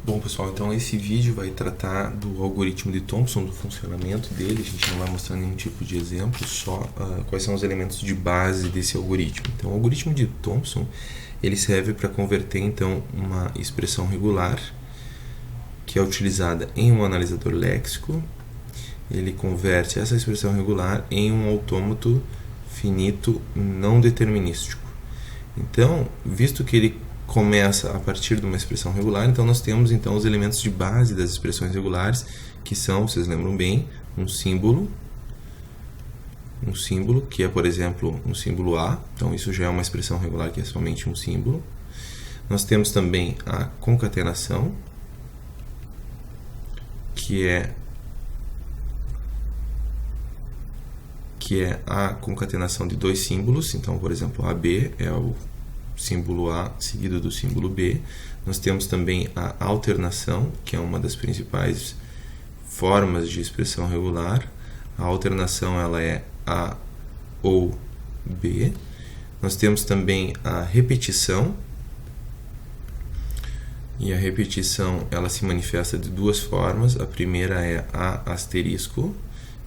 Bom, pessoal, então esse vídeo vai tratar do algoritmo de Thompson, do funcionamento dele. A gente não vai mostrar nenhum tipo de exemplo, só quais são os elementos de base desse algoritmo. Então, o algoritmo de Thompson, ele serve para converter, então, uma expressão regular, que é utilizada em um analisador léxico. Ele converte essa expressão regular em um autômato finito não determinístico. Então, visto que ele começa a partir de uma expressão regular, então nós temos então os elementos de base das expressões regulares, que são, vocês lembram bem, um símbolo que é, por exemplo, um símbolo A, então isso já é uma expressão regular que é somente um símbolo. Nós temos também a concatenação, que é a concatenação de dois símbolos. Então, por exemplo, AB é o símbolo A seguido do símbolo B. Nós temos também a alternação, que é uma das principais formas de expressão regular. A alternação ela é A ou B. Nós temos também a repetição, e a repetição ela se manifesta de duas formas. A primeira é A asterisco,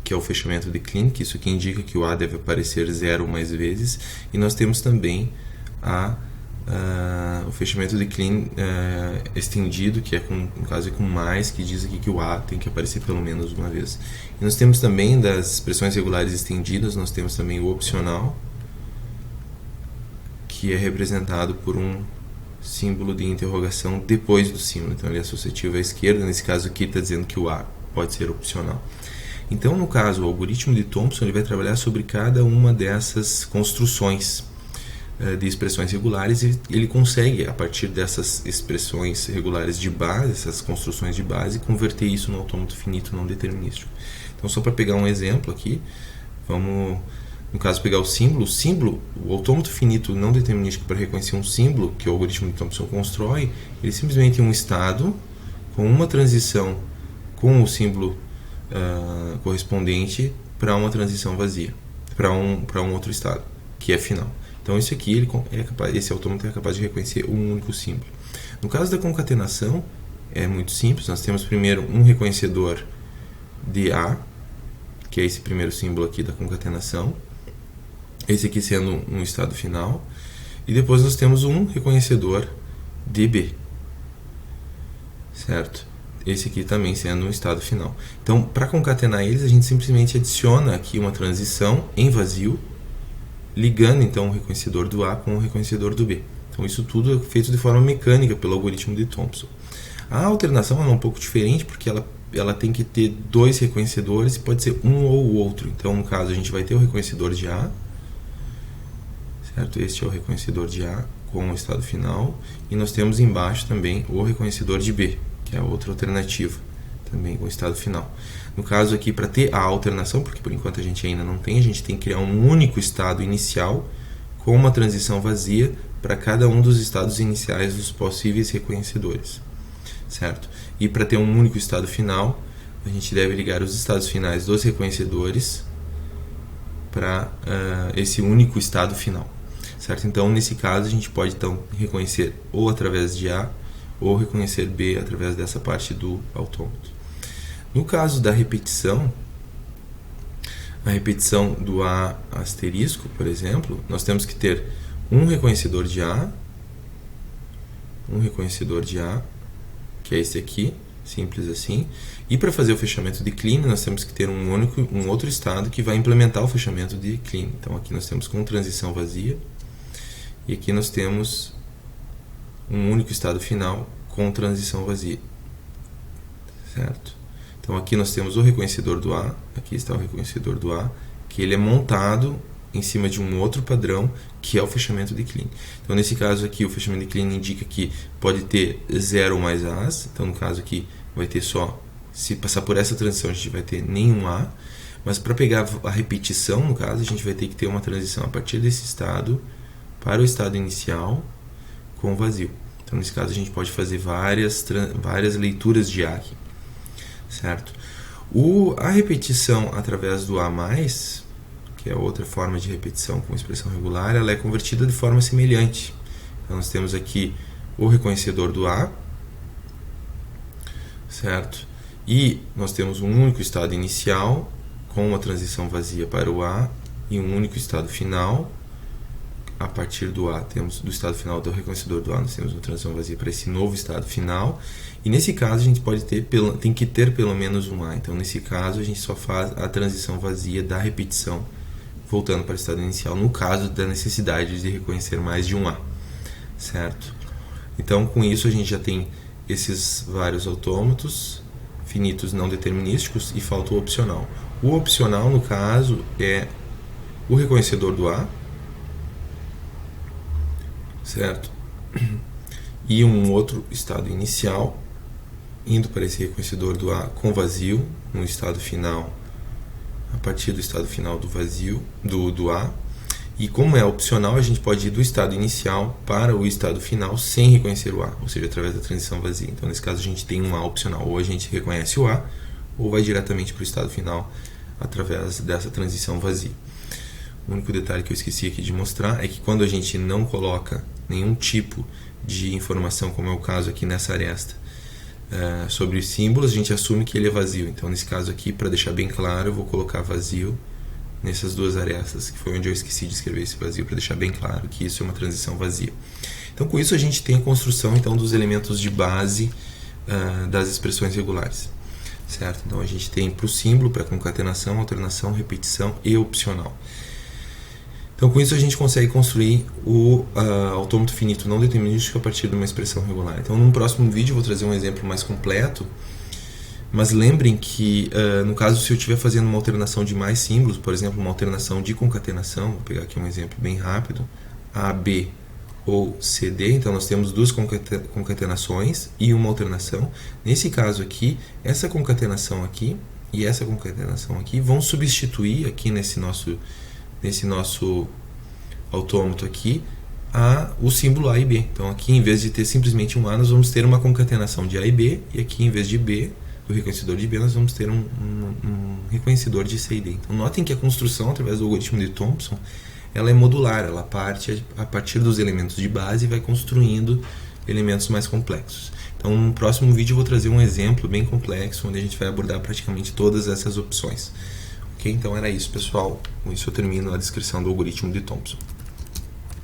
que é o fechamento de Kleene, que isso aqui indica que o A deve aparecer 0 ou mais vezes. E nós temos também o fechamento de Kleene estendido, que é no caso com mais, que diz aqui que o A tem que aparecer pelo menos uma vez. E nós temos também das expressões regulares estendidas, nós temos também o opcional, que é representado por um símbolo de interrogação depois do símbolo. Então ele é associativo à esquerda, nesse caso aqui está dizendo que o A pode ser opcional. Então, no caso, o algoritmo de Thompson ele vai trabalhar sobre cada uma dessas construções de expressões regulares, e ele consegue, a partir dessas expressões regulares de base, essas construções de base, converter isso no autômato finito não determinístico. Então, só para pegar um exemplo aqui, vamos, no caso, pegar o símbolo. O autômato finito não determinístico para reconhecer um símbolo que o algoritmo de Thompson constrói, ele simplesmente é um estado com uma transição com o símbolo correspondente para uma transição vazia, para um outro estado, que é final. Então, isso aqui, esse autômato é capaz de reconhecer um único símbolo. No caso da concatenação, é muito simples. Nós temos primeiro um reconhecedor de A, que é esse primeiro símbolo aqui da concatenação, esse aqui sendo um estado final, e depois nós temos um reconhecedor de B, certo? Esse aqui também sendo um estado final. Então, para concatenar eles, a gente simplesmente adiciona aqui uma transição em vazio, ligando então o reconhecedor do A com o reconhecedor do B. Então isso tudo é feito de forma mecânica pelo algoritmo de Thompson. A alternação é um pouco diferente, porque ela tem que ter dois reconhecedores, e pode ser um ou o outro. Então, no caso, a gente vai ter o reconhecedor de A, certo? Este é o reconhecedor de A com o estado final, e nós temos embaixo também o reconhecedor de B, que é a outra alternativa, também com o estado final. No caso aqui, para ter a alternação, porque por enquanto a gente ainda não tem, a gente tem que criar um único estado inicial com uma transição vazia para cada um dos estados iniciais dos possíveis reconhecedores, certo? E para ter um único estado final, a gente deve ligar os estados finais dos reconhecedores para esse único estado final, certo? Então, nesse caso, a gente pode então reconhecer ou através de A ou reconhecer B através dessa parte do autômato. No caso da repetição, a repetição do A asterisco, por exemplo, nós temos que ter um reconhecedor de A, que é esse aqui, simples assim, e para fazer o fechamento de Kleene, nós temos que ter um outro estado que vai implementar o fechamento de Kleene. Então aqui nós temos com transição vazia, e aqui nós temos um único estado final com transição vazia, certo? Então aqui nós temos o reconhecedor do A, aqui está o reconhecedor do A, que ele é montado em cima de um outro padrão, que é o fechamento de Kleene. Então nesse caso aqui, o fechamento de Kleene indica que pode ter 0 ou mais A's, então no caso aqui vai ter só, se passar por essa transição a gente vai ter nenhum A, mas para pegar a repetição, no caso, a gente vai ter que ter uma transição a partir desse estado para o estado inicial com vazio. Então nesse caso a gente pode fazer várias leituras de A aqui, certo? A repetição através do A+, que é outra forma de repetição com expressão regular, ela é convertida de forma semelhante. Então nós temos aqui o reconhecedor do A, certo? E nós temos um único estado inicial com uma transição vazia para o A e um único estado final. A partir do A, temos do estado final do reconhecedor do A, nós temos uma transição vazia para esse novo estado final. E nesse caso a gente tem que ter pelo menos um A. Então nesse caso a gente só faz a transição vazia da repetição, voltando para o estado inicial, no caso da necessidade de reconhecer mais de um A, certo? Então com isso a gente já tem esses vários autômatos finitos não determinísticos e falta o opcional. O opcional, no caso, é o reconhecedor do A, certo? E um outro estado inicial, indo para esse reconhecedor do A com vazio, no estado final, a partir do estado final do vazio, do A. E como é opcional, a gente pode ir do estado inicial para o estado final sem reconhecer o A, ou seja, através da transição vazia. Então, nesse caso, a gente tem um A opcional, ou a gente reconhece o A, ou vai diretamente para o estado final através dessa transição vazia. O único detalhe que eu esqueci aqui de mostrar é que quando a gente não coloca nenhum tipo de informação, como é o caso aqui nessa aresta, sobre os símbolos, a gente assume que ele é vazio. Então, nesse caso aqui, para deixar bem claro, eu vou colocar vazio nessas duas arestas, que foi onde eu esqueci de escrever esse vazio, para deixar bem claro que isso é uma transição vazia. Então, com isso, a gente tem a construção então, dos elementos de base das expressões regulares. Certo? Então, a gente tem para o símbolo, para concatenação, alternação, repetição e opcional. Então, com isso, a gente consegue construir o autômato finito não determinístico a partir de uma expressão regular. Então, num próximo vídeo, eu vou trazer um exemplo mais completo, mas lembrem que, no caso, se eu estiver fazendo uma alternação de mais símbolos, por exemplo, uma alternação de concatenação, vou pegar aqui um exemplo bem rápido, A, B ou C, D, então nós temos duas concatenações e uma alternação. Nesse caso aqui, essa concatenação aqui e essa concatenação aqui vão substituir aqui nesse nosso autômato aqui o símbolo A e B. Então aqui, em vez de ter simplesmente um A, nós vamos ter uma concatenação de A e B, e aqui, em vez de B, do reconhecedor de B, nós vamos ter um reconhecedor de C e D. Então notem que a construção, através do algoritmo de Thompson, ela é modular, ela parte a partir dos elementos de base e vai construindo elementos mais complexos. Então no próximo vídeo eu vou trazer um exemplo bem complexo, onde a gente vai abordar praticamente todas essas opções. Ok? Então era isso, pessoal. Com isso eu termino a descrição do algoritmo de Thompson.